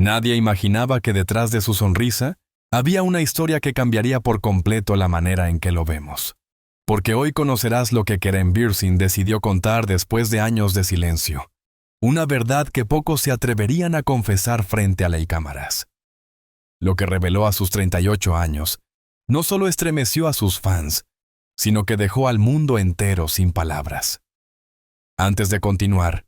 Nadie imaginaba que detrás de su sonrisa había una historia que cambiaría por completo la manera en que lo vemos. Porque hoy conocerás lo que Kerem Bürsin decidió contar después de años de silencio. Una verdad que pocos se atreverían a confesar frente a las cámaras. Lo que reveló a sus 38 años no solo estremeció a sus fans, sino que dejó al mundo entero sin palabras. Antes de continuar,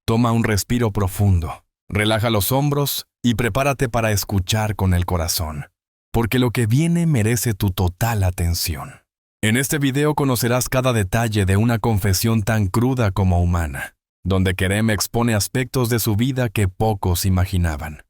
toma un respiro profundo, relaja los hombros y prepárate para escuchar con el corazón, porque lo que viene merece tu total atención. En este video conocerás cada detalle de una confesión tan cruda como humana, donde Kerem expone aspectos de su vida que pocos imaginaban.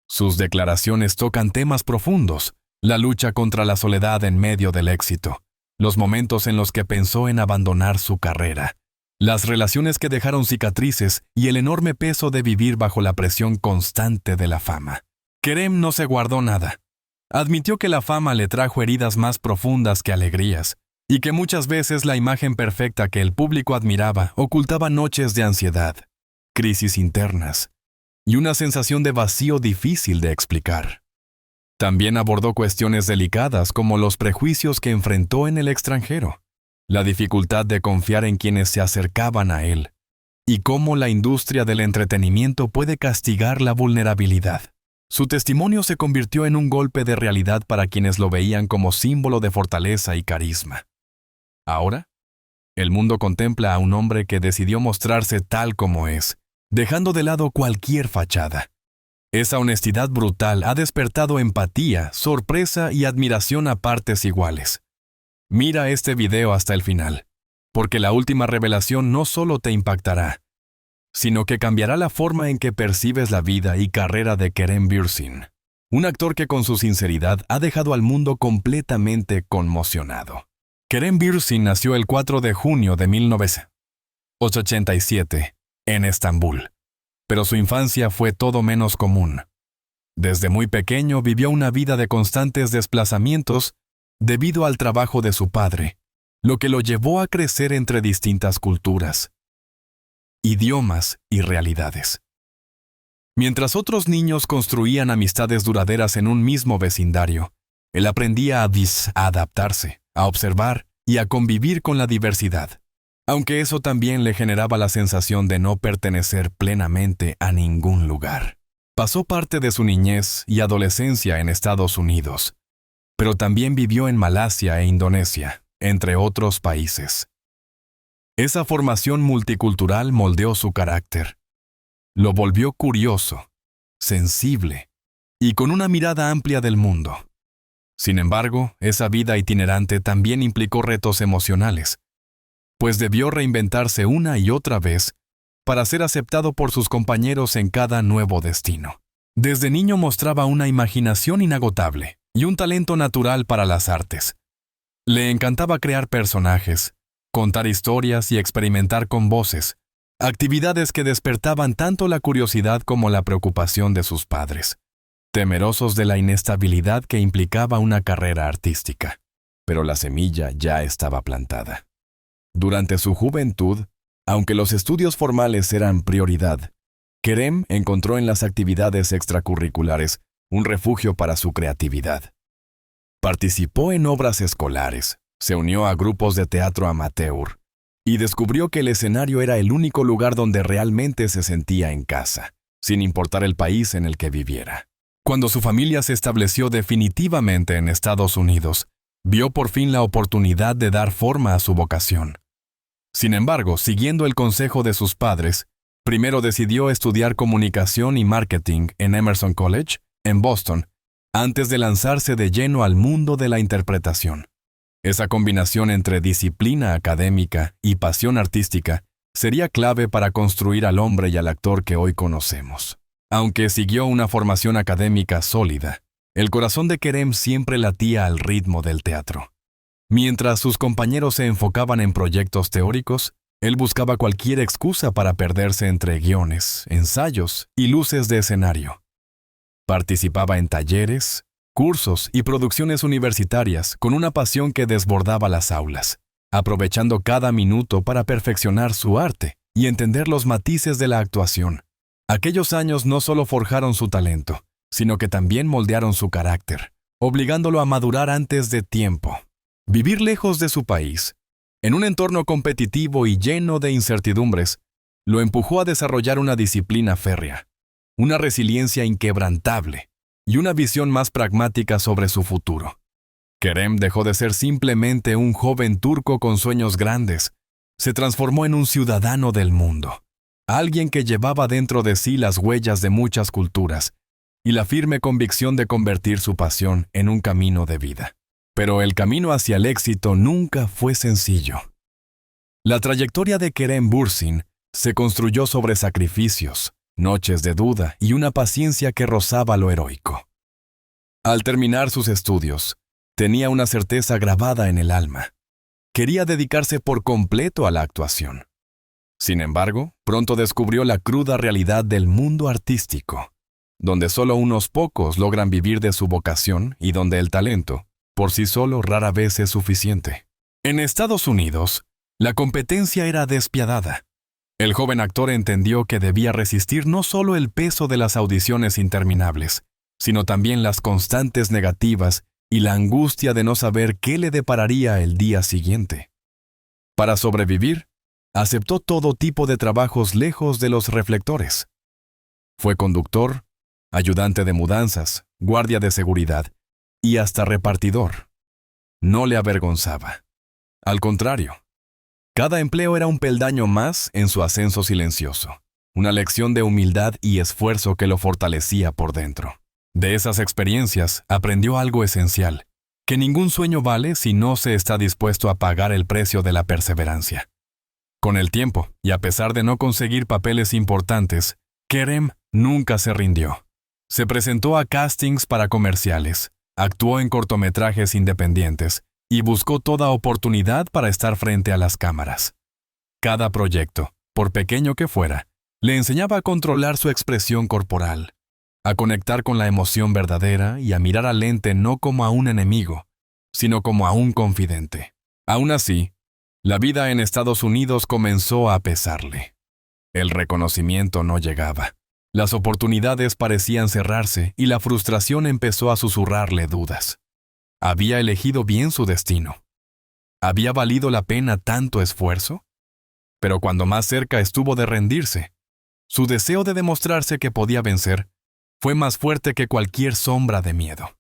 Sus declaraciones tocan temas profundos, la lucha contra la soledad en medio del éxito, los momentos en los que pensó en abandonar su carrera, las relaciones que dejaron cicatrices y el enorme peso de vivir bajo la presión constante de la fama. Kerem no se guardó nada. Admitió que la fama le trajo heridas más profundas que alegrías, y que muchas veces la imagen perfecta que el público admiraba ocultaba noches de ansiedad, crisis internas, y una sensación de vacío difícil de explicar. También abordó cuestiones delicadas como los prejuicios que enfrentó en el extranjero, la dificultad de confiar en quienes se acercaban a él, y cómo la industria del entretenimiento puede castigar la vulnerabilidad. Su testimonio se convirtió en un golpe de realidad para quienes lo veían como símbolo de fortaleza y carisma. Ahora, el mundo contempla a un hombre que decidió mostrarse tal como es, dejando de lado cualquier fachada. Esa honestidad brutal ha despertado empatía, sorpresa y admiración a partes iguales. Mira este video hasta el final, porque la última revelación no solo te impactará, sino que cambiará la forma en que percibes la vida y carrera de Kerem Bürsin, un actor que con su sinceridad ha dejado al mundo completamente conmocionado. Kerem Bürsin nació el 4 de junio de 1987 en Estambul, pero su infancia fue todo menos común. Desde muy pequeño vivió una vida de constantes desplazamientos debido al trabajo de su padre, lo que lo llevó a crecer entre distintas culturas, idiomas y realidades. Mientras otros niños construían amistades duraderas en un mismo vecindario, él aprendía a adaptarse, a observar y a convivir con la diversidad, aunque eso también le generaba la sensación de no pertenecer plenamente a ningún lugar. Pasó parte de su niñez y adolescencia en Estados Unidos, pero también vivió en Malasia e Indonesia, entre otros países. Esa formación multicultural moldeó su carácter. Lo volvió curioso, sensible y con una mirada amplia del mundo. Sin embargo, esa vida itinerante también implicó retos emocionales, pues debió reinventarse una y otra vez para ser aceptado por sus compañeros en cada nuevo destino. Desde niño mostraba una imaginación inagotable y un talento natural para las artes. Le encantaba crear personajes, contar historias y experimentar con voces, actividades que despertaban tanto la curiosidad como la preocupación de sus padres, temerosos de la inestabilidad que implicaba una carrera artística. Pero la semilla ya estaba plantada. Durante su juventud, aunque los estudios formales eran prioridad, Kerem encontró en las actividades extracurriculares un refugio para su creatividad. Participó en obras escolares, se unió a grupos de teatro amateur y descubrió que el escenario era el único lugar donde realmente se sentía en casa, sin importar el país en el que viviera. Cuando su familia se estableció definitivamente en Estados Unidos, vio por fin la oportunidad de dar forma a su vocación. Sin embargo, siguiendo el consejo de sus padres, primero decidió estudiar comunicación y marketing en Emerson College, en Boston, antes de lanzarse de lleno al mundo de la interpretación. Esa combinación entre disciplina académica y pasión artística sería clave para construir al hombre y al actor que hoy conocemos. Aunque siguió una formación académica sólida, el corazón de Kerem siempre latía al ritmo del teatro. Mientras sus compañeros se enfocaban en proyectos teóricos, él buscaba cualquier excusa para perderse entre guiones, ensayos y luces de escenario. Participaba en talleres, cursos y producciones universitarias con una pasión que desbordaba las aulas, aprovechando cada minuto para perfeccionar su arte y entender los matices de la actuación. Aquellos años no solo forjaron su talento, sino que también moldearon su carácter, obligándolo a madurar antes de tiempo. Vivir lejos de su país, en un entorno competitivo y lleno de incertidumbres, lo empujó a desarrollar una disciplina férrea, una resiliencia inquebrantable y una visión más pragmática sobre su futuro. Kerem dejó de ser simplemente un joven turco con sueños grandes. Se transformó en un ciudadano del mundo, alguien que llevaba dentro de sí las huellas de muchas culturas y la firme convicción de convertir su pasión en un camino de vida. Pero el camino hacia el éxito nunca fue sencillo. La trayectoria de Kerem Bürsin se construyó sobre sacrificios, noches de duda y una paciencia que rozaba lo heroico. Al terminar sus estudios, tenía una certeza grabada en el alma. Quería dedicarse por completo a la actuación. Sin embargo, pronto descubrió la cruda realidad del mundo artístico, donde solo unos pocos logran vivir de su vocación y donde el talento, por sí solo, rara vez es suficiente. En Estados Unidos, la competencia era despiadada. El joven actor entendió que debía resistir no solo el peso de las audiciones interminables, sino también las constantes negativas y la angustia de no saber qué le depararía el día siguiente. Para sobrevivir, aceptó todo tipo de trabajos lejos de los reflectores. Fue conductor, ayudante de mudanzas, guardia de seguridad y hasta repartidor. No le avergonzaba. Al contrario, cada empleo era un peldaño más en su ascenso silencioso, una lección de humildad y esfuerzo que lo fortalecía por dentro. De esas experiencias aprendió algo esencial, que ningún sueño vale si no se está dispuesto a pagar el precio de la perseverancia. Con el tiempo, y a pesar de no conseguir papeles importantes, Kerem nunca se rindió. Se presentó a castings para comerciales, actuó en cortometrajes independientes y buscó toda oportunidad para estar frente a las cámaras. Cada proyecto, por pequeño que fuera, le enseñaba a controlar su expresión corporal, a conectar con la emoción verdadera y a mirar al lente no como a un enemigo, sino como a un confidente. Aún así, la vida en Estados Unidos comenzó a pesarle. El reconocimiento no llegaba. Las oportunidades parecían cerrarse y la frustración empezó a susurrarle dudas. ¿Había elegido bien su destino? ¿Había valido la pena tanto esfuerzo? Pero cuando más cerca estuvo de rendirse, su deseo de demostrarse que podía vencer fue más fuerte que cualquier sombra de miedo.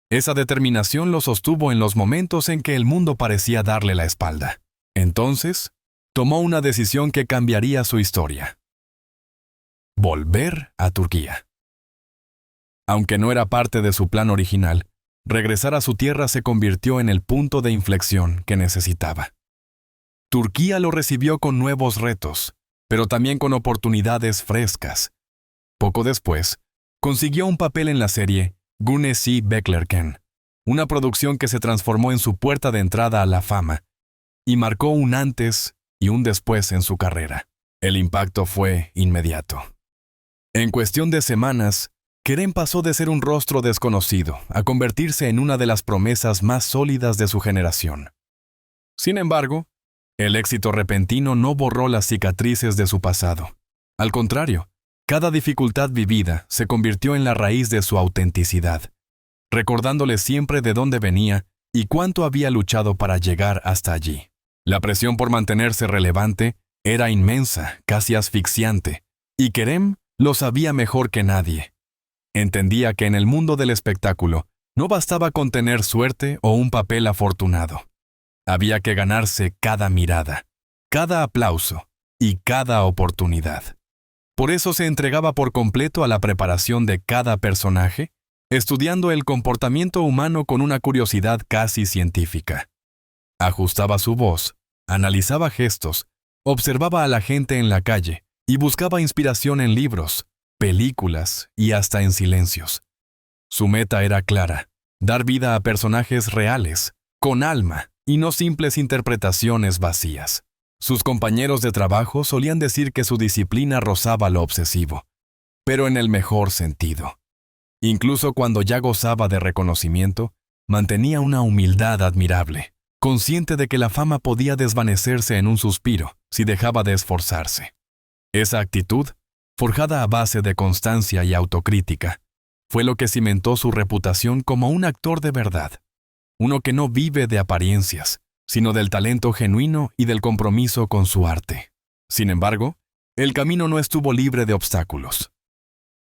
Esa determinación lo sostuvo en los momentos en que el mundo parecía darle la espalda. Entonces, tomó una decisión que cambiaría su historia. Volver a Turquía. Aunque no era parte de su plan original, regresar a su tierra se convirtió en el punto de inflexión que necesitaba. Turquía lo recibió con nuevos retos, pero también con oportunidades frescas. Poco después, consiguió un papel en la serie Güneşi Beklerken, una producción que se transformó en su puerta de entrada a la fama y marcó un antes y un después en su carrera. El impacto fue inmediato. En cuestión de semanas, Kerem pasó de ser un rostro desconocido a convertirse en una de las promesas más sólidas de su generación. Sin embargo, el éxito repentino no borró las cicatrices de su pasado. Al contrario, cada dificultad vivida se convirtió en la raíz de su autenticidad, recordándole siempre de dónde venía y cuánto había luchado para llegar hasta allí. La presión por mantenerse relevante era inmensa, casi asfixiante, y Kerem lo sabía mejor que nadie. Entendía que en el mundo del espectáculo no bastaba con tener suerte o un papel afortunado. Había que ganarse cada mirada, cada aplauso y cada oportunidad. Por eso se entregaba por completo a la preparación de cada personaje, estudiando el comportamiento humano con una curiosidad casi científica. Ajustaba su voz, analizaba gestos, observaba a la gente en la calle y buscaba inspiración en libros, películas y hasta en silencios. Su meta era clara: dar vida a personajes reales, con alma y no simples interpretaciones vacías. Sus compañeros de trabajo solían decir que su disciplina rozaba lo obsesivo, pero en el mejor sentido. Incluso cuando ya gozaba de reconocimiento, mantenía una humildad admirable, consciente de que la fama podía desvanecerse en un suspiro si dejaba de esforzarse. Esa actitud forjada a base de constancia y autocrítica, fue lo que cimentó su reputación como un actor de verdad, uno que no vive de apariencias, sino del talento genuino y del compromiso con su arte. Sin embargo, el camino no estuvo libre de obstáculos.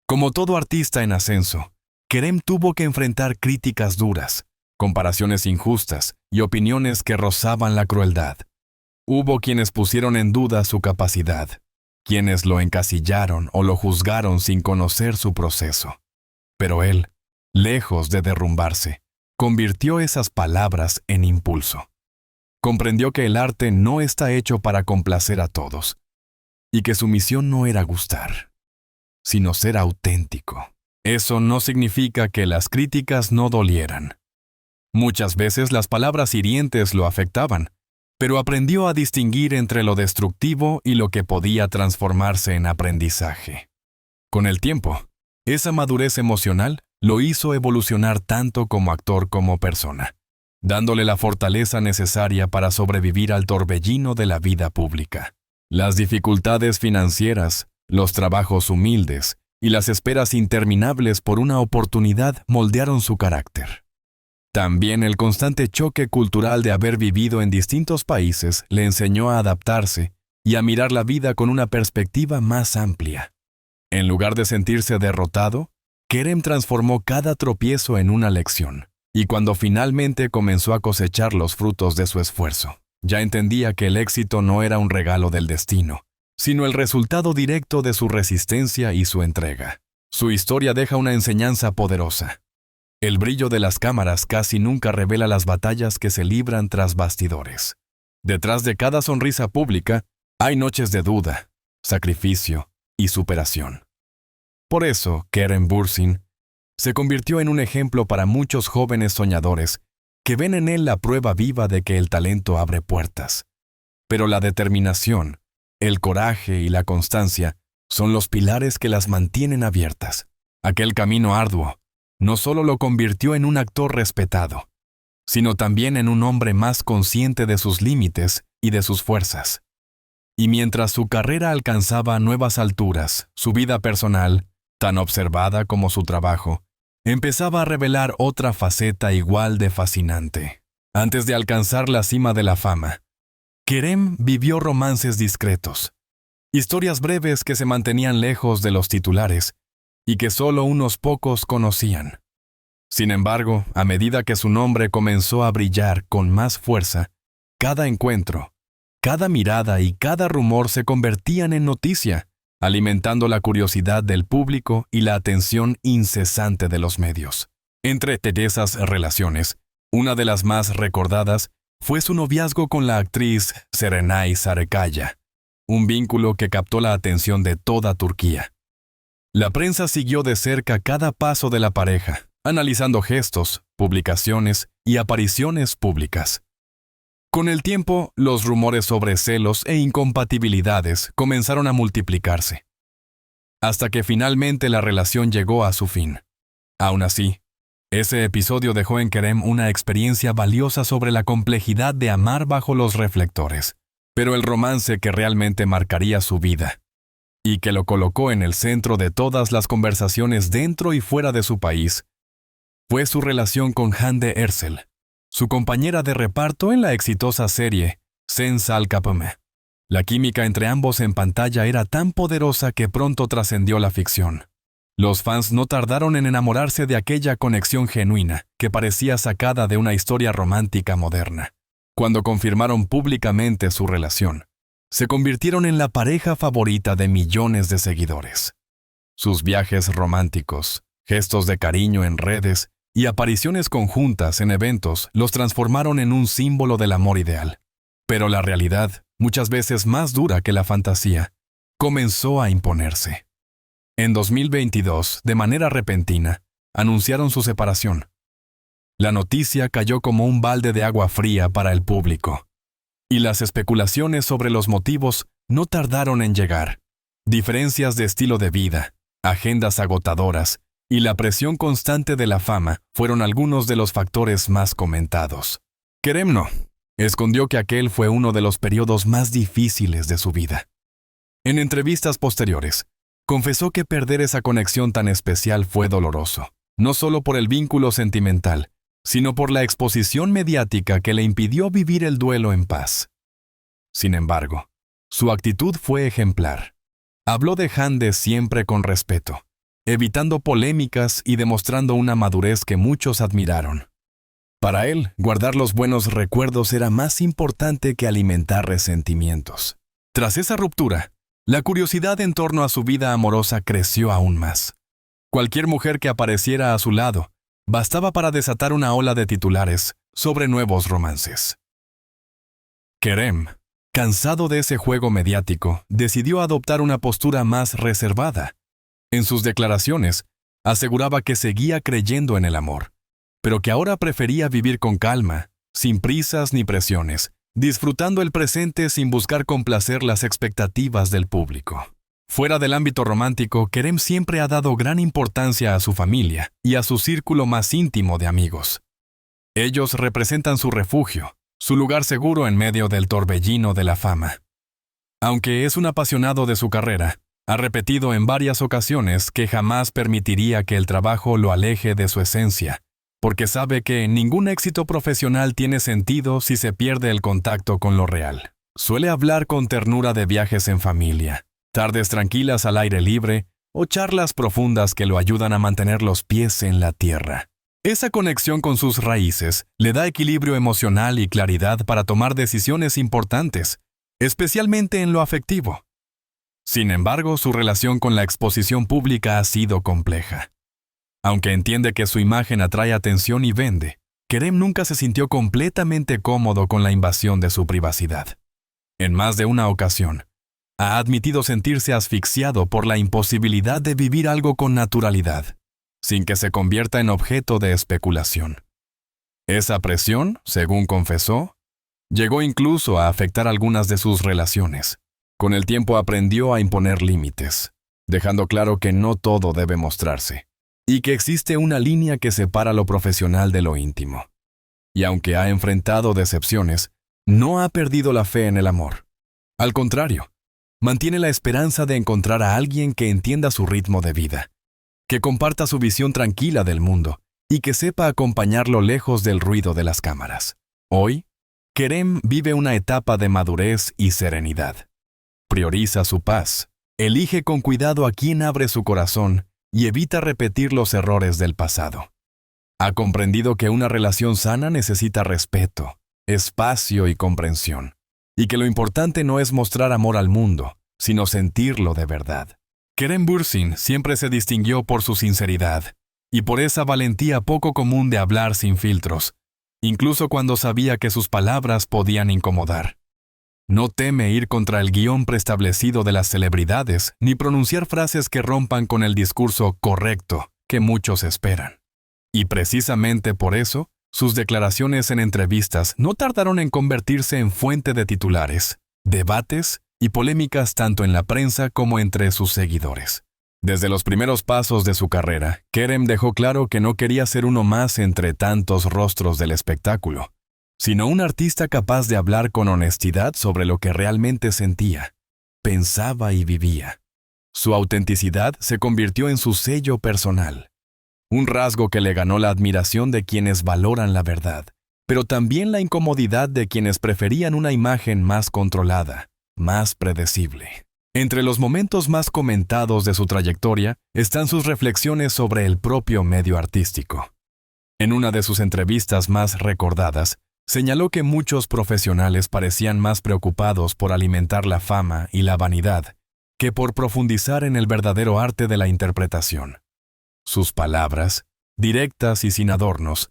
Como todo artista en ascenso, Kerem tuvo que enfrentar críticas duras, comparaciones injustas y opiniones que rozaban la crueldad. Hubo quienes pusieron en duda su capacidad, quienes lo encasillaron o lo juzgaron sin conocer su proceso. Pero él, lejos de derrumbarse, convirtió esas palabras en impulso. Comprendió que el arte no está hecho para complacer a todos, y que su misión no era gustar, sino ser auténtico. Eso no significa que las críticas no dolieran. Muchas veces las palabras hirientes lo afectaban, pero aprendió a distinguir entre lo destructivo y lo que podía transformarse en aprendizaje. Con el tiempo, esa madurez emocional lo hizo evolucionar tanto como actor como persona, dándole la fortaleza necesaria para sobrevivir al torbellino de la vida pública. Las dificultades financieras, los trabajos humildes y las esperas interminables por una oportunidad moldearon su carácter. También el constante choque cultural de haber vivido en distintos países le enseñó a adaptarse y a mirar la vida con una perspectiva más amplia. En lugar de sentirse derrotado, Kerem transformó cada tropiezo en una lección, y cuando finalmente comenzó a cosechar los frutos de su esfuerzo, ya entendía que el éxito no era un regalo del destino, sino el resultado directo de su resistencia y su entrega. Su historia deja una enseñanza poderosa. El brillo de las cámaras casi nunca revela las batallas que se libran tras bastidores. Detrás de cada sonrisa pública hay noches de duda, sacrificio y superación. Por eso, Kerem Bürsin se convirtió en un ejemplo para muchos jóvenes soñadores que ven en él la prueba viva de que el talento abre puertas. Pero la determinación, el coraje y la constancia son los pilares que las mantienen abiertas. Aquel camino arduo no solo lo convirtió en un actor respetado, sino también en un hombre más consciente de sus límites y de sus fuerzas. Y mientras su carrera alcanzaba nuevas alturas, su vida personal, tan observada como su trabajo, empezaba a revelar otra faceta igual de fascinante. Antes de alcanzar la cima de la fama, Kerem vivió romances discretos, historias breves que se mantenían lejos de los titulares y que solo unos pocos conocían. Sin embargo, a medida que su nombre comenzó a brillar con más fuerza, cada encuentro, cada mirada y cada rumor se convertían en noticia, alimentando la curiosidad del público y la atención incesante de los medios. Entre esas relaciones, una de las más recordadas fue su noviazgo con la actriz Serenay Sarıkaya, un vínculo que captó la atención de toda Turquía. La prensa siguió de cerca cada paso de la pareja, analizando gestos, publicaciones y apariciones públicas. Con el tiempo, los rumores sobre celos e incompatibilidades comenzaron a multiplicarse, hasta que finalmente la relación llegó a su fin. Aún así, ese episodio dejó en Kerem una experiencia valiosa sobre la complejidad de amar bajo los reflectores, pero el romance que realmente marcaría su vida, y que lo colocó en el centro de todas las conversaciones dentro y fuera de su país, fue su relación con Hande Erçel, su compañera de reparto en la exitosa serie Sen Sal Kapımı. La química entre ambos en pantalla era tan poderosa que pronto trascendió la ficción. Los fans no tardaron en enamorarse de aquella conexión genuina que parecía sacada de una historia romántica moderna. Cuando confirmaron públicamente su relación, se convirtieron en la pareja favorita de millones de seguidores. Sus viajes románticos, gestos de cariño en redes y apariciones conjuntas en eventos los transformaron en un símbolo del amor ideal. Pero la realidad, muchas veces más dura que la fantasía, comenzó a imponerse. En 2022, de manera repentina, anunciaron su separación. La noticia cayó como un balde de agua fría para el público, y las especulaciones sobre los motivos no tardaron en llegar. Diferencias de estilo de vida, agendas agotadoras y la presión constante de la fama fueron algunos de los factores más comentados. Kerem no escondió que aquel fue uno de los periodos más difíciles de su vida. En entrevistas posteriores, Confesó que perder esa conexión tan especial fue doloroso, no solo por el vínculo sentimental, sino por la exposición mediática que le impidió vivir el duelo en paz. Sin embargo, su actitud fue ejemplar. Habló de Hande siempre con respeto, evitando polémicas y demostrando una madurez que muchos admiraron. Para él, guardar los buenos recuerdos era más importante que alimentar resentimientos. Tras esa ruptura, la curiosidad en torno a su vida amorosa creció aún más. Cualquier mujer que apareciera a su lado bastaba para desatar una ola de titulares sobre nuevos romances. Kerem, cansado de ese juego mediático, decidió adoptar una postura más reservada. En sus declaraciones, aseguraba que seguía creyendo en el amor, pero que ahora prefería vivir con calma, sin prisas ni presiones, disfrutando el presente sin buscar complacer las expectativas del público. Fuera del ámbito romántico, Kerem siempre ha dado gran importancia a su familia y a su círculo más íntimo de amigos. Ellos representan su refugio, su lugar seguro en medio del torbellino de la fama. Aunque es un apasionado de su carrera, ha repetido en varias ocasiones que jamás permitiría que el trabajo lo aleje de su esencia, porque sabe que ningún éxito profesional tiene sentido si se pierde el contacto con lo real. Suele hablar con ternura de viajes en familia, tardes tranquilas al aire libre o charlas profundas que lo ayudan a mantener los pies en la tierra. Esa conexión con sus raíces le da equilibrio emocional y claridad para tomar decisiones importantes, especialmente en lo afectivo. Sin embargo, su relación con la exposición pública ha sido compleja. Aunque entiende que su imagen atrae atención y vende, Kerem nunca se sintió completamente cómodo con la invasión de su privacidad. En más de una ocasión, ha admitido sentirse asfixiado por la imposibilidad de vivir algo con naturalidad, sin que se convierta en objeto de especulación. Esa presión, según confesó, llegó incluso a afectar algunas de sus relaciones. Con el tiempo aprendió a imponer límites, dejando claro que no todo debe mostrarse, y que existe una línea que separa lo profesional de lo íntimo. Y aunque ha enfrentado decepciones, no ha perdido la fe en el amor. Al contrario, mantiene la esperanza de encontrar a alguien que entienda su ritmo de vida, que comparta su visión tranquila del mundo y que sepa acompañarlo lejos del ruido de las cámaras. Hoy, Kerem vive una etapa de madurez y serenidad. Prioriza su paz, elige con cuidado a quién abre su corazón y evita repetir los errores del pasado. Ha comprendido que una relación sana necesita respeto, espacio y comprensión, y que lo importante no es mostrar amor al mundo, sino sentirlo de verdad. Kerem Bürsin siempre se distinguió por su sinceridad y por esa valentía poco común de hablar sin filtros, incluso cuando sabía que sus palabras podían incomodar. No teme ir contra el guión preestablecido de las celebridades, ni pronunciar frases que rompan con el discurso correcto que muchos esperan. Y precisamente por eso, sus declaraciones en entrevistas no tardaron en convertirse en fuente de titulares, debates y polémicas tanto en la prensa como entre sus seguidores. Desde los primeros pasos de su carrera, Kerem dejó claro que no quería ser uno más entre tantos rostros del espectáculo, sino un artista capaz de hablar con honestidad sobre lo que realmente sentía, pensaba y vivía. Su autenticidad se convirtió en su sello personal, un rasgo que le ganó la admiración de quienes valoran la verdad, pero también la incomodidad de quienes preferían una imagen más controlada, más predecible. Entre los momentos más comentados de su trayectoria están sus reflexiones sobre el propio medio artístico. En una de sus entrevistas más recordadas, señaló que muchos profesionales parecían más preocupados por alimentar la fama y la vanidad que por profundizar en el verdadero arte de la interpretación. Sus palabras, directas y sin adornos,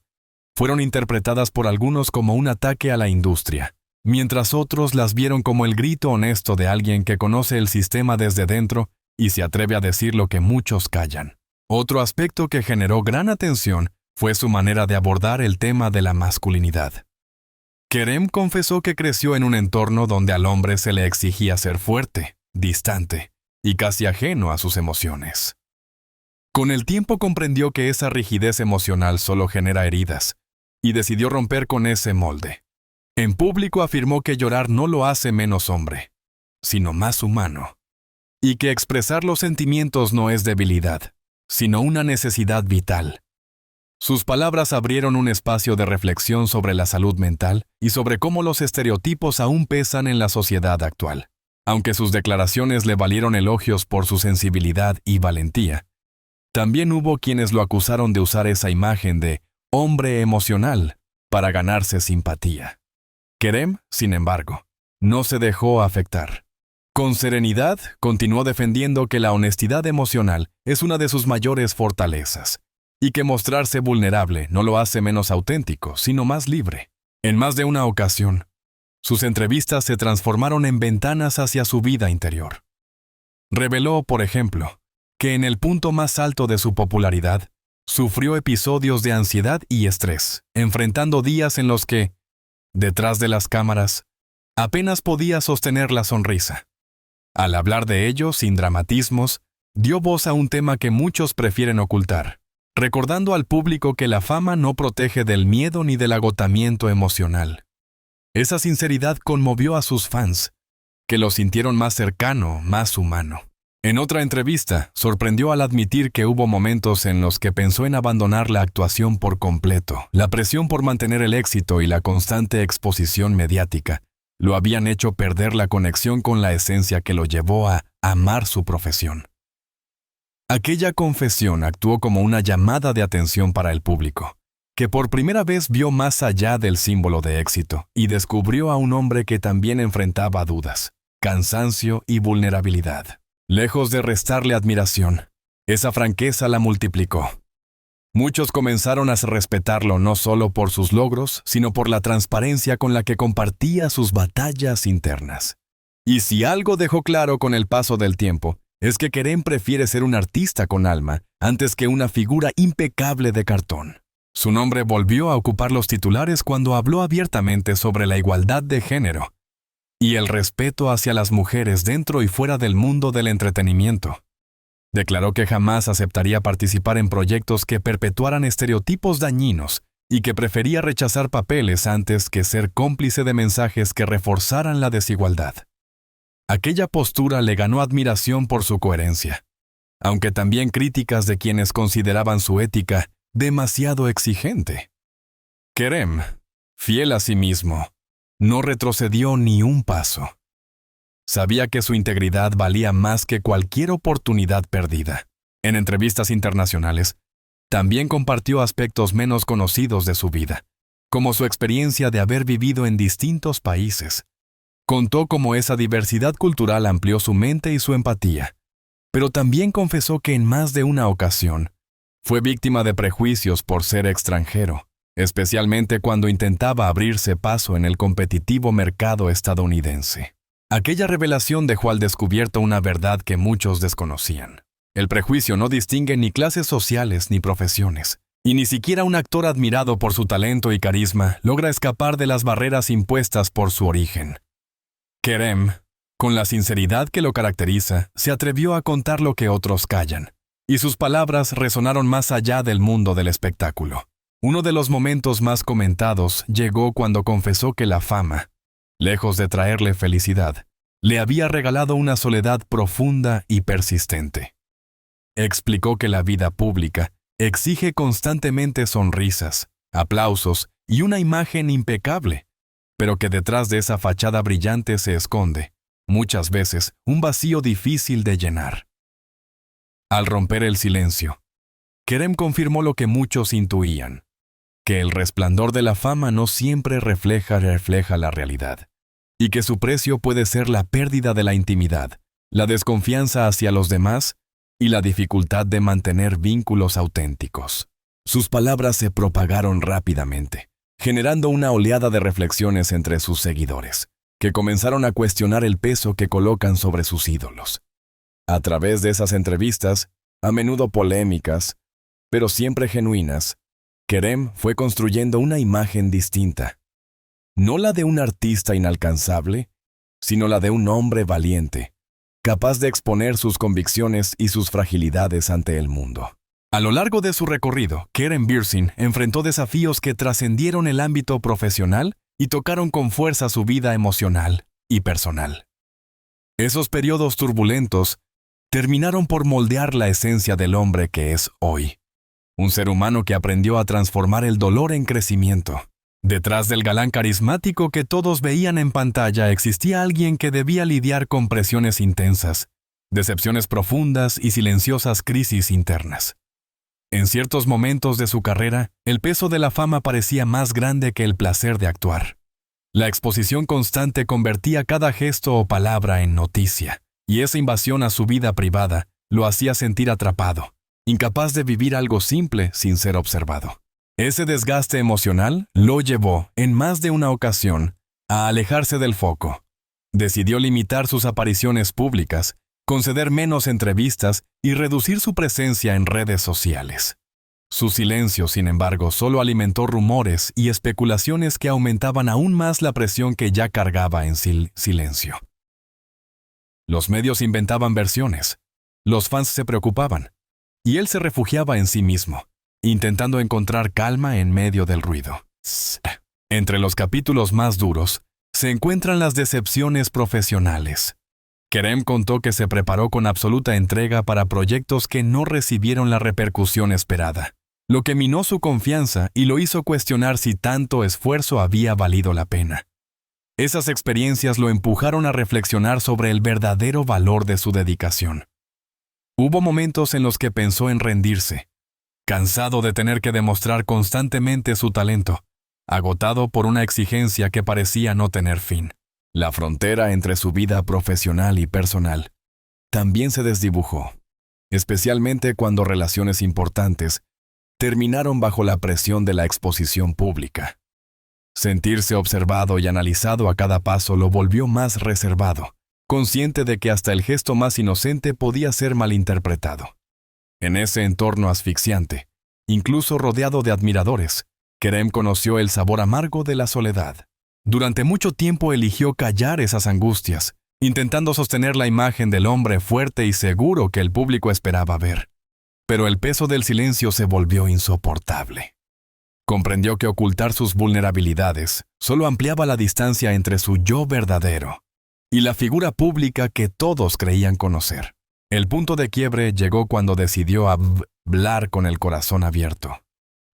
fueron interpretadas por algunos como un ataque a la industria, mientras otros las vieron como el grito honesto de alguien que conoce el sistema desde dentro y se atreve a decir lo que muchos callan. Otro aspecto que generó gran atención fue su manera de abordar el tema de la masculinidad. Kerem confesó que creció en un entorno donde al hombre se le exigía ser fuerte, distante y casi ajeno a sus emociones. Con el tiempo comprendió que esa rigidez emocional solo genera heridas y decidió romper con ese molde. En público afirmó que llorar no lo hace menos hombre, sino más humano, y que expresar los sentimientos no es debilidad, sino una necesidad vital. Sus palabras abrieron un espacio de reflexión sobre la salud mental y sobre cómo los estereotipos aún pesan en la sociedad actual. Aunque sus declaraciones le valieron elogios por su sensibilidad y valentía, también hubo quienes lo acusaron de usar esa imagen de hombre emocional para ganarse simpatía. Kerem, sin embargo, no se dejó afectar. Con serenidad, continuó defendiendo que la honestidad emocional es una de sus mayores fortalezas, y que mostrarse vulnerable no lo hace menos auténtico, sino más libre. En más de una ocasión, sus entrevistas se transformaron en ventanas hacia su vida interior. Reveló, por ejemplo, que en el punto más alto de su popularidad, sufrió episodios de ansiedad y estrés, enfrentando días en los que, detrás de las cámaras, apenas podía sostener la sonrisa. Al hablar de ello, sin dramatismos, dio voz a un tema que muchos prefieren ocultar, recordando al público que la fama no protege del miedo ni del agotamiento emocional. Esa sinceridad conmovió a sus fans, que lo sintieron más cercano, más humano. En otra entrevista, sorprendió al admitir que hubo momentos en los que pensó en abandonar la actuación por completo. La presión por mantener el éxito y la constante exposición mediática lo habían hecho perder la conexión con la esencia que lo llevó a amar su profesión. Aquella confesión actuó como una llamada de atención para el público, que por primera vez vio más allá del símbolo de éxito y descubrió a un hombre que también enfrentaba dudas, cansancio y vulnerabilidad. Lejos de restarle admiración, esa franqueza la multiplicó. Muchos comenzaron a respetarlo no solo por sus logros, sino por la transparencia con la que compartía sus batallas internas. Y si algo dejó claro con el paso del tiempo, es que Kerem prefiere ser un artista con alma antes que una figura impecable de cartón. Su nombre volvió a ocupar los titulares cuando habló abiertamente sobre la igualdad de género y el respeto hacia las mujeres dentro y fuera del mundo del entretenimiento. Declaró que jamás aceptaría participar en proyectos que perpetuaran estereotipos dañinos y que prefería rechazar papeles antes que ser cómplice de mensajes que reforzaran la desigualdad. Aquella postura le ganó admiración por su coherencia, aunque también críticas de quienes consideraban su ética demasiado exigente. Kerem, fiel a sí mismo, no retrocedió ni un paso. Sabía que su integridad valía más que cualquier oportunidad perdida. En entrevistas internacionales, también compartió aspectos menos conocidos de su vida, como su experiencia de haber vivido en distintos países. Contó cómo esa diversidad cultural amplió su mente y su empatía, pero también confesó que en más de una ocasión fue víctima de prejuicios por ser extranjero, especialmente cuando intentaba abrirse paso en el competitivo mercado estadounidense. Aquella revelación dejó al descubierto una verdad que muchos desconocían. El prejuicio no distingue ni clases sociales ni profesiones, y ni siquiera un actor admirado por su talento y carisma logra escapar de las barreras impuestas por su origen. Kerem, con la sinceridad que lo caracteriza, se atrevió a contar lo que otros callan, y sus palabras resonaron más allá del mundo del espectáculo. Uno de los momentos más comentados llegó cuando confesó que la fama, lejos de traerle felicidad, le había regalado una soledad profunda y persistente. Explicó que la vida pública exige constantemente sonrisas, aplausos y una imagen impecable, pero que detrás de esa fachada brillante se esconde, muchas veces, un vacío difícil de llenar. Al romper el silencio, Kerem confirmó lo que muchos intuían, que el resplandor de la fama no siempre refleja la realidad, y que su precio puede ser la pérdida de la intimidad, la desconfianza hacia los demás y la dificultad de mantener vínculos auténticos. Sus palabras se propagaron rápidamente, generando una oleada de reflexiones entre sus seguidores, que comenzaron a cuestionar el peso que colocan sobre sus ídolos. A través de esas entrevistas, a menudo polémicas, pero siempre genuinas, Kerem fue construyendo una imagen distinta. No la de un artista inalcanzable, sino la de un hombre valiente, capaz de exponer sus convicciones y sus fragilidades ante el mundo. A lo largo de su recorrido, Kerem Bürsin enfrentó desafíos que trascendieron el ámbito profesional y tocaron con fuerza su vida emocional y personal. Esos periodos turbulentos terminaron por moldear la esencia del hombre que es hoy. Un ser humano que aprendió a transformar el dolor en crecimiento. Detrás del galán carismático que todos veían en pantalla existía alguien que debía lidiar con presiones intensas, decepciones profundas y silenciosas crisis internas. En ciertos momentos de su carrera, el peso de la fama parecía más grande que el placer de actuar. La exposición constante convertía cada gesto o palabra en noticia, y esa invasión a su vida privada lo hacía sentir atrapado, incapaz de vivir algo simple sin ser observado. Ese desgaste emocional lo llevó, en más de una ocasión, a alejarse del foco. Decidió limitar sus apariciones públicas, conceder menos entrevistas y reducir su presencia en redes sociales. Su silencio, sin embargo, solo alimentó rumores y especulaciones que aumentaban aún más la presión que ya cargaba en silencio. Los medios inventaban versiones, los fans se preocupaban, y él se refugiaba en sí mismo, intentando encontrar calma en medio del ruido. Entre los capítulos más duros, se encuentran las decepciones profesionales. Kerem contó que se preparó con absoluta entrega para proyectos que no recibieron la repercusión esperada, lo que minó su confianza y lo hizo cuestionar si tanto esfuerzo había valido la pena. Esas experiencias lo empujaron a reflexionar sobre el verdadero valor de su dedicación. Hubo momentos en los que pensó en rendirse, cansado de tener que demostrar constantemente su talento, agotado por una exigencia que parecía no tener fin. La frontera entre su vida profesional y personal también se desdibujó, especialmente cuando relaciones importantes terminaron bajo la presión de la exposición pública. Sentirse observado y analizado a cada paso lo volvió más reservado, consciente de que hasta el gesto más inocente podía ser malinterpretado. En ese entorno asfixiante, incluso rodeado de admiradores, Kerem conoció el sabor amargo de la soledad. Durante mucho tiempo eligió callar esas angustias, intentando sostener la imagen del hombre fuerte y seguro que el público esperaba ver. Pero el peso del silencio se volvió insoportable. Comprendió que ocultar sus vulnerabilidades solo ampliaba la distancia entre su yo verdadero y la figura pública que todos creían conocer. El punto de quiebre llegó cuando decidió hablar con el corazón abierto.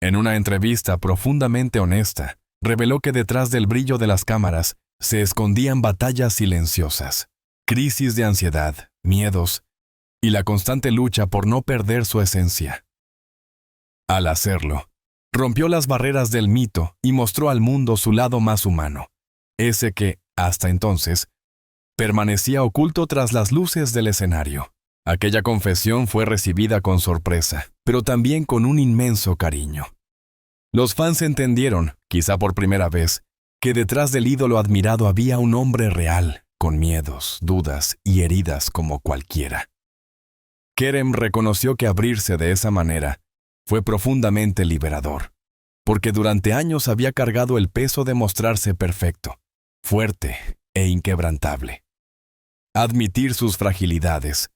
En una entrevista profundamente honesta, reveló que detrás del brillo de las cámaras se escondían batallas silenciosas, crisis de ansiedad, miedos y la constante lucha por no perder su esencia. Al hacerlo, rompió las barreras del mito y mostró al mundo su lado más humano, ese que, hasta entonces, permanecía oculto tras las luces del escenario. Aquella confesión fue recibida con sorpresa, pero también con un inmenso cariño. Los fans entendieron, quizá por primera vez, que detrás del ídolo admirado había un hombre real, con miedos, dudas y heridas como cualquiera. Kerem reconoció que abrirse de esa manera fue profundamente liberador, porque durante años había cargado el peso de mostrarse perfecto, fuerte e inquebrantable. Admitir sus fragilidades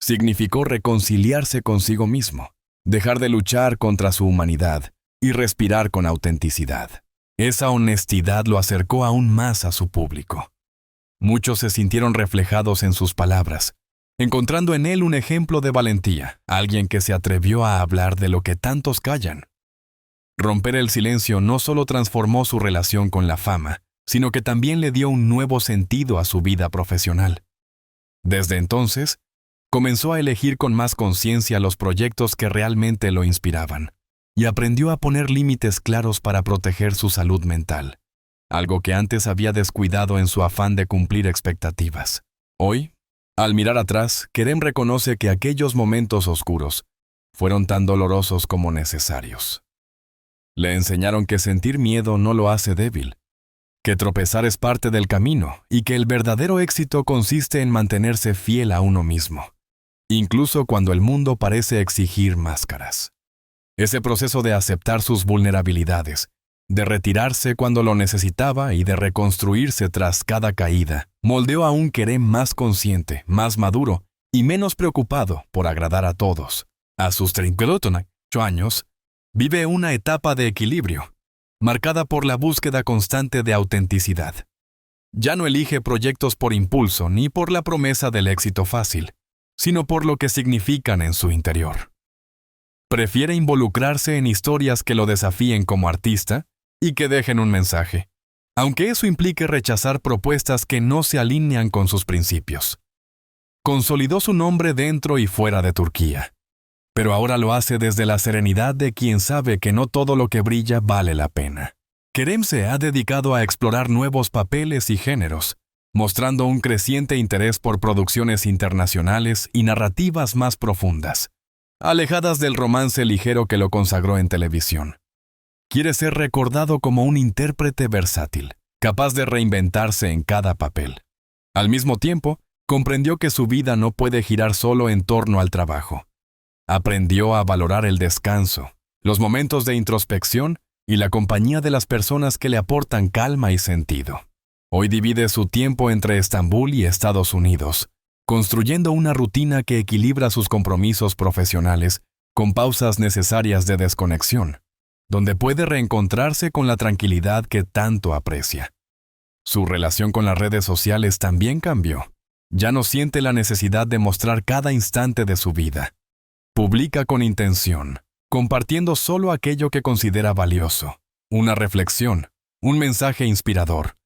significó reconciliarse consigo mismo, dejar de luchar contra su humanidad y respirar con autenticidad. Esa honestidad lo acercó aún más a su público. Muchos se sintieron reflejados en sus palabras, encontrando en él un ejemplo de valentía, alguien que se atrevió a hablar de lo que tantos callan. Romper el silencio no solo transformó su relación con la fama, sino que también le dio un nuevo sentido a su vida profesional. Desde entonces, comenzó a elegir con más conciencia los proyectos que realmente lo inspiraban, y aprendió a poner límites claros para proteger su salud mental, algo que antes había descuidado en su afán de cumplir expectativas. Hoy, al mirar atrás, Kerem reconoce que aquellos momentos oscuros fueron tan dolorosos como necesarios. Le enseñaron que sentir miedo no lo hace débil, que tropezar es parte del camino y que el verdadero éxito consiste en mantenerse fiel a uno mismo, incluso cuando el mundo parece exigir máscaras. Ese proceso de aceptar sus vulnerabilidades, de retirarse cuando lo necesitaba y de reconstruirse tras cada caída, moldeó a un Kerem más consciente, más maduro y menos preocupado por agradar a todos. A sus 38 años, vive una etapa de equilibrio, marcada por la búsqueda constante de autenticidad. Ya no elige proyectos por impulso ni por la promesa del éxito fácil. sino por lo que significan en su interior. Prefiere involucrarse en historias que lo desafíen como artista y que dejen un mensaje, aunque eso implique rechazar propuestas que no se alinean con sus principios. Consolidó su nombre dentro y fuera de Turquía, pero ahora lo hace desde la serenidad de quien sabe que no todo lo que brilla vale la pena. Kerem se ha dedicado a explorar nuevos papeles y géneros, mostrando un creciente interés por producciones internacionales y narrativas más profundas, alejadas del romance ligero que lo consagró en televisión. Quiere ser recordado como un intérprete versátil, capaz de reinventarse en cada papel. Al mismo tiempo, comprendió que su vida no puede girar solo en torno al trabajo. Aprendió a valorar el descanso, los momentos de introspección y la compañía de las personas que le aportan calma y sentido. Hoy divide su tiempo entre Estambul y Estados Unidos, construyendo una rutina que equilibra sus compromisos profesionales con pausas necesarias de desconexión, donde puede reencontrarse con la tranquilidad que tanto aprecia. Su relación con las redes sociales también cambió. Ya no siente la necesidad de mostrar cada instante de su vida. Publica con intención, compartiendo solo aquello que considera valioso, una reflexión, un mensaje inspirador,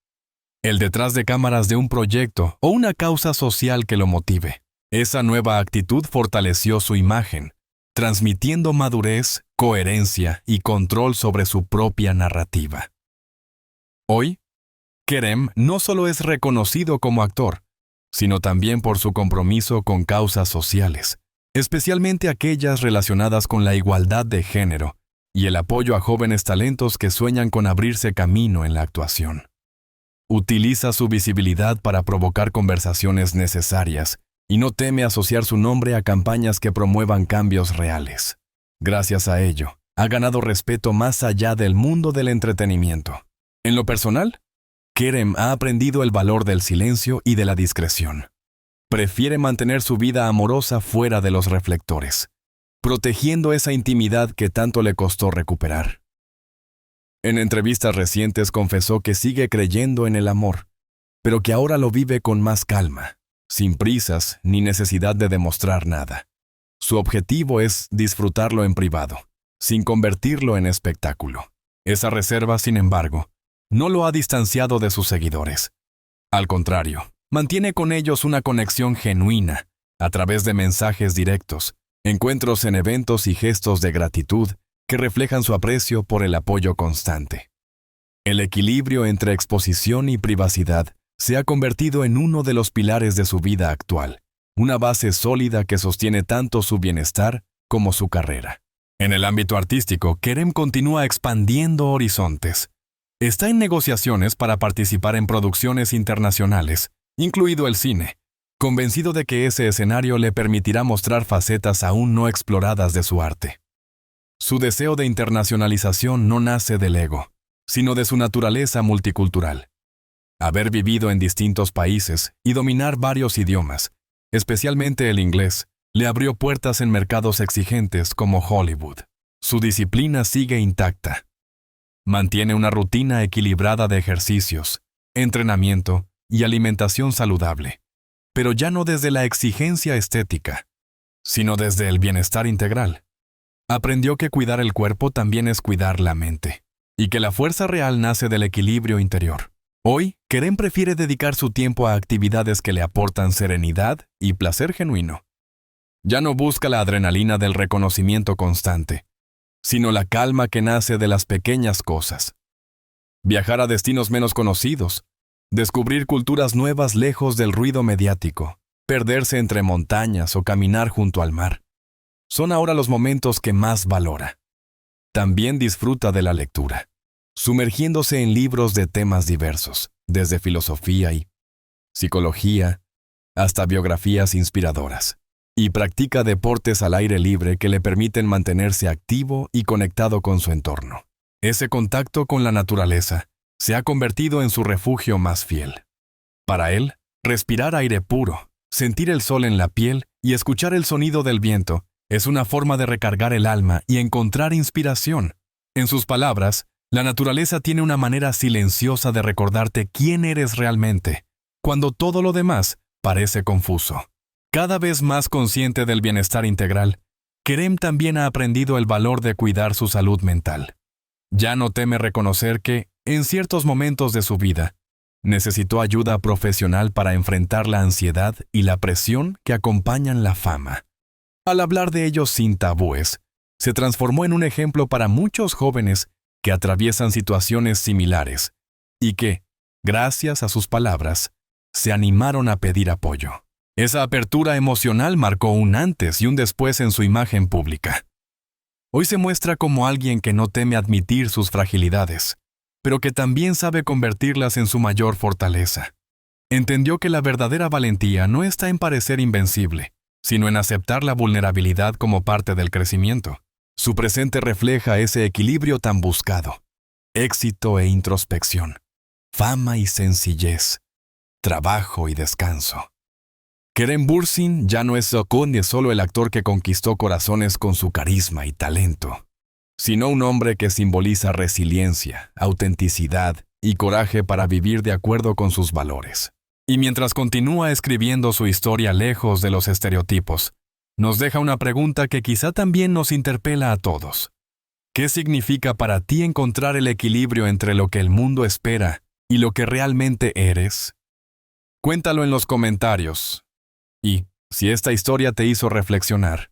el detrás de cámaras de un proyecto o una causa social que lo motive. Esa nueva actitud fortaleció su imagen, transmitiendo madurez, coherencia y control sobre su propia narrativa. Hoy, Kerem no solo es reconocido como actor, sino también por su compromiso con causas sociales, especialmente aquellas relacionadas con la igualdad de género y el apoyo a jóvenes talentos que sueñan con abrirse camino en la actuación. Utiliza su visibilidad para provocar conversaciones necesarias y no teme asociar su nombre a campañas que promuevan cambios reales. Gracias a ello, ha ganado respeto más allá del mundo del entretenimiento. En lo personal, Kerem ha aprendido el valor del silencio y de la discreción. Prefiere mantener su vida amorosa fuera de los reflectores, protegiendo esa intimidad que tanto le costó recuperar. En entrevistas recientes confesó que sigue creyendo en el amor, pero que ahora lo vive con más calma, sin prisas ni necesidad de demostrar nada. Su objetivo es disfrutarlo en privado, sin convertirlo en espectáculo. Esa reserva, sin embargo, no lo ha distanciado de sus seguidores. Al contrario, mantiene con ellos una conexión genuina, a través de mensajes directos, encuentros en eventos y gestos de gratitud que reflejan su aprecio por el apoyo constante. El equilibrio entre exposición y privacidad se ha convertido en uno de los pilares de su vida actual, una base sólida que sostiene tanto su bienestar como su carrera. En el ámbito artístico, Kerem continúa expandiendo horizontes. Está en negociaciones para participar en producciones internacionales, incluido el cine, convencido de que ese escenario le permitirá mostrar facetas aún no exploradas de su arte. Su deseo de internacionalización no nace del ego, sino de su naturaleza multicultural. Haber vivido en distintos países y dominar varios idiomas, especialmente el inglés, le abrió puertas en mercados exigentes como Hollywood. Su disciplina sigue intacta. Mantiene una rutina equilibrada de ejercicios, entrenamiento y alimentación saludable, pero ya no desde la exigencia estética, sino desde el bienestar integral. Aprendió que cuidar el cuerpo también es cuidar la mente, y que la fuerza real nace del equilibrio interior. Hoy, Kerem prefiere dedicar su tiempo a actividades que le aportan serenidad y placer genuino. Ya no busca la adrenalina del reconocimiento constante, sino la calma que nace de las pequeñas cosas. Viajar a destinos menos conocidos, descubrir culturas nuevas lejos del ruido mediático, perderse entre montañas o caminar junto al mar. Son ahora los momentos que más valora. También disfruta de la lectura, sumergiéndose en libros de temas diversos, desde filosofía y psicología hasta biografías inspiradoras, y practica deportes al aire libre que le permiten mantenerse activo y conectado con su entorno. Ese contacto con la naturaleza se ha convertido en su refugio más fiel. Para él, respirar aire puro, sentir el sol en la piel y escuchar el sonido del viento es una forma de recargar el alma y encontrar inspiración. En sus palabras, la naturaleza tiene una manera silenciosa de recordarte quién eres realmente, cuando todo lo demás parece confuso. Cada vez más consciente del bienestar integral, Kerem también ha aprendido el valor de cuidar su salud mental. Ya no teme reconocer que, en ciertos momentos de su vida, necesitó ayuda profesional para enfrentar la ansiedad y la presión que acompañan la fama. Al hablar de ellos sin tabúes, se transformó en un ejemplo para muchos jóvenes que atraviesan situaciones similares y que, gracias a sus palabras, se animaron a pedir apoyo. Esa apertura emocional marcó un antes y un después en su imagen pública. Hoy se muestra como alguien que no teme admitir sus fragilidades, pero que también sabe convertirlas en su mayor fortaleza. Entendió que la verdadera valentía no está en parecer invencible, sino en aceptar la vulnerabilidad como parte del crecimiento. Su presente refleja ese equilibrio tan buscado: éxito e introspección, fama y sencillez, trabajo y descanso. Kerem Bürsin ya no es solo el actor que conquistó corazones con su carisma y talento, sino un hombre que simboliza resiliencia, autenticidad y coraje para vivir de acuerdo con sus valores. Y mientras continúa escribiendo su historia lejos de los estereotipos, nos deja una pregunta que quizá también nos interpela a todos. ¿Qué significa para ti encontrar el equilibrio entre lo que el mundo espera y lo que realmente eres? Cuéntalo en los comentarios. Y, si esta historia te hizo reflexionar,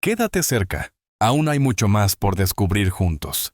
quédate cerca. Aún hay mucho más por descubrir juntos.